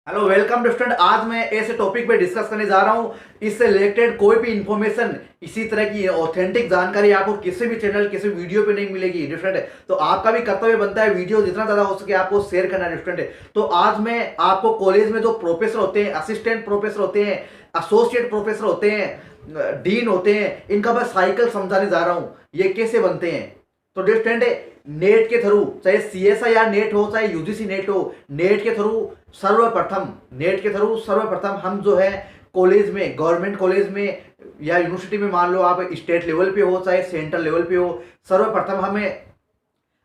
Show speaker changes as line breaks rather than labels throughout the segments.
Hello welcome student. आज मैं ऐसे टॉपिक पे डिस्कस करने जा रहा हूँ। इससे रिलेटेड कोई भी इंफॉर्मेशन, इसी तरह की ऑथेंटिक जानकारी आपको किसी भी चैनल किसी वीडियो पे नहीं मिलेगी डिफरेंट। तो आपका भी कर्तव्य बनता है वीडियो जितना ज्यादा हो सके आपको शेयर करना डिफरेंट। तो आज मैं आपको कॉलेज में जो प्रोफेसर होते हैं, असिस्टेंट प्रोफेसर होते हैं, एसोसिएट प्रोफेसर होते हैं, डीन होते हैं, इनका मैं साइकिल समझाने जा रहा हूँ ये कैसे बनते हैं। तो डिफरेंट नेट के थ्रू, चाहे सीएसआई या नेट हो चाहे यूजीसी नेट हो, नेट के थ्रू सर्वप्रथम हम जो है कॉलेज में, गवर्नमेंट कॉलेज में या यूनिवर्सिटी में, मान लो आप स्टेट लेवल पे हो चाहे सेंट्रल लेवल पे हो, सर्वप्रथम हमें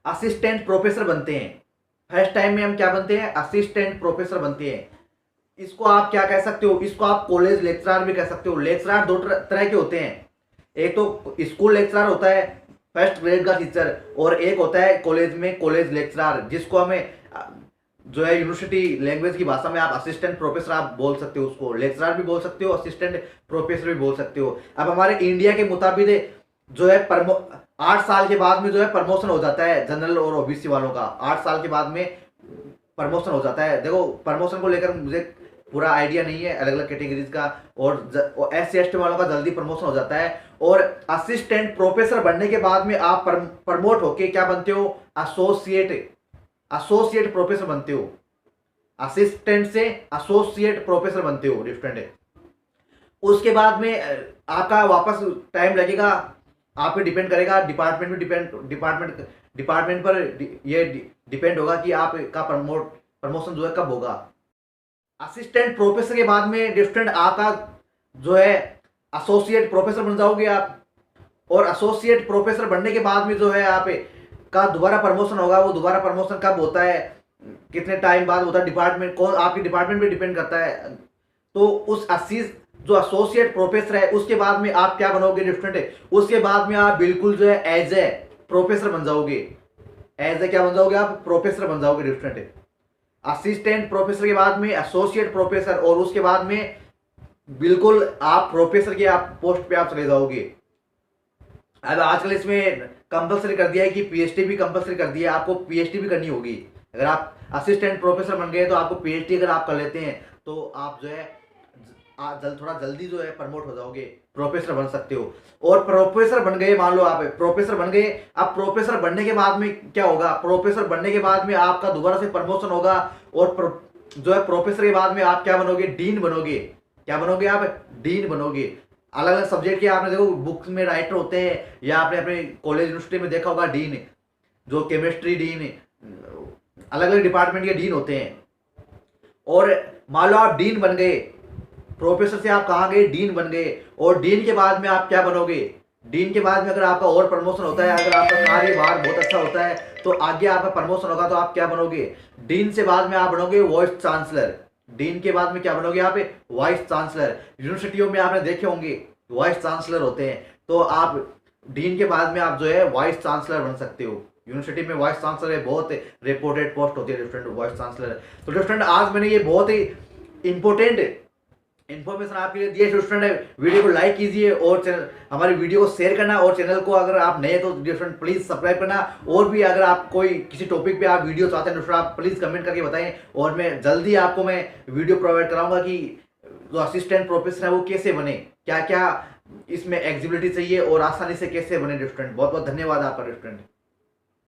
असिस्टेंट प्रोफेसर बनते हैं। फर्स्ट टाइम में हम क्या बनते हैं? असिस्टेंट प्रोफेसर बनते हैं। इसको आप क्या कह सकते हो? इसको आप कॉलेज लेक्चरर भी कह सकते हो। लेक्चरर दो तरह के होते हैं, एक तो स्कूल लेक्चरर होता है फर्स्ट ग्रेड का टीचर, और एक होता है कॉलेज में कॉलेज लेक्चरर, जिसको हमें जो है यूनिवर्सिटी लैंग्वेज की भाषा में आप असिस्टेंट प्रोफेसर आप बोल सकते हो। उसको लेक्चरर भी बोल सकते हो, असिस्टेंट प्रोफेसर भी बोल सकते हो। अब हमारे इंडिया के मुताबिक जो है 8 साल के बाद में जो है प्रमोशन हो जाता है जनरल और ओबीसी वालों का। 8 साल के बाद में प्रमोशन हो जाता है। देखो प्रमोशन को लेकर मुझे पूरा आइडिया नहीं है अलग अलग कैटेगरीज का, और एस सी एस टी वालों का जल्दी प्रमोशन हो जाता है। और असिस्टेंट प्रोफेसर बनने के बाद में आप प्रमोट होके क्या बनते हो? एसोसिएट प्रोफेसर बनते हो। असिस्टेंट से एसोसिएट प्रोफेसर बनते हो डिफरेंट। उसके बाद में आपका वापस टाइम लगेगा, आप पे डिपेंड करेगा, डिपार्टमेंट पर ये डिपेंड होगा कि आपका प्रमोशन जो है कब होगा। असिस्टेंट प्रोफेसर के बाद में डिफरेंट आपका जो है एसोसिएट प्रोफेसर बन जाओगे आप। और एसोसिएट प्रोफेसर बनने के बाद में जो है आप का दोबारा प्रमोशन होगा। वो दोबारा प्रमोशन कब होता है, कितने टाइम बाद होता है, डिपार्टमेंट कौन, आपके डिपार्टमेंट पे डिपेंड करता है। तो उस जो एसोसिएट प्रोफेसर है उसके बाद में आप क्या बनोगे डिफरेंट? उसके बाद में आप बिल्कुल जो है एज ए प्रोफेसर बन जाओगे। एज ए क्या बन जाओगे? आप प्रोफेसर बन जाओगे डिफरेंट। असिस्टेंट प्रोफेसर के बाद में एसोसिएट प्रोफेसर, और उसके बाद में बिल्कुल आप प्रोफेसर के आप पोस्ट पे आप चले जाओगे। अब आजकल इसमें कंपलसरी कर दिया है कि पीएचडी भी कंपलसरी कर दिया है, आपको पीएचडी भी करनी होगी। अगर आप असिस्टेंट प्रोफेसर बन गए तो आपको पीएचडी अगर आप कर लेते हैं तो आप जो है थोड़ा जल्दी जो है प्रमोट हो जाओगे, प्रोफेसर बन सकते हो। और प्रोफेसर बन गए, मान लो आप प्रोफेसर बन गए, अब प्रोफेसर बनने के बाद में क्या होगा? प्रोफेसर बनने के बाद में आपका दोबारा से प्रमोशन होगा, और जो है प्रोफेसर के बाद में आप क्या बनोगे? डीन बनोगे। क्या बनोगे आप? डीन बनोगे। अलग अलग सब्जेक्ट के आपने देखो बुक्स में राइटर होते हैं, या आपने अपने कॉलेज यूनिवर्सिटी में देखा होगा डीन, जो केमिस्ट्री डीन, अलग अलग डिपार्टमेंट के डीन होते हैं। और मान लो आप डीन बन गए, प्रोफेसर से आप कहाँ गए? डीन बन गए। और डीन के बाद में आप क्या बनोगे? डीन के बाद में अगर आपका और प्रमोशन होता है, अगर आपका कार्यभार बहुत अच्छा होता है तो आगे आपका प्रमोशन होगा, तो आप क्या बनोगे? डीन से बाद में आप बनोगे वाइस चांसलर। डीन के बाद में क्या बनोगे आप? Vice chancellor. यूनिवर्सिटियों में आपने देखे होंगे वाइस चांसलर होते हैं, तो आप डीन के बाद में आप जो है वाइस चांसलर बन सकते हो। यूनिवर्सिटी में वाइस चांसलर है, बहुत रिपोर्टेड पोस्ट होती है डिफरेंट वाइस चांसलर। तो डिफरेंट आज मैंने ये बहुत ही इंपॉर्टेंट इन्फॉर्मेशन आपके लिए दिए स्टूडेंट है। वीडियो को लाइक कीजिए और हमारी वीडियो को शेयर करना, और चैनल को अगर आप नए तो डिफरेंट प्लीज सब्सक्राइब करना। और भी अगर आप कोई किसी टॉपिक पे आप वीडियो चाहते हैं आप प्लीज कमेंट करके बताएं, और मैं जल्दी आपको मैं वीडियो प्रोवाइड कराऊंगा कि जो असिस्टेंट प्रोफेसर है वो कैसे बने, क्या क्या इसमें एग्जिबिलिटी चाहिए और आसानी से कैसे बने डिफरेंट। बहुत बहुत धन्यवाद आपका डिफरेंट।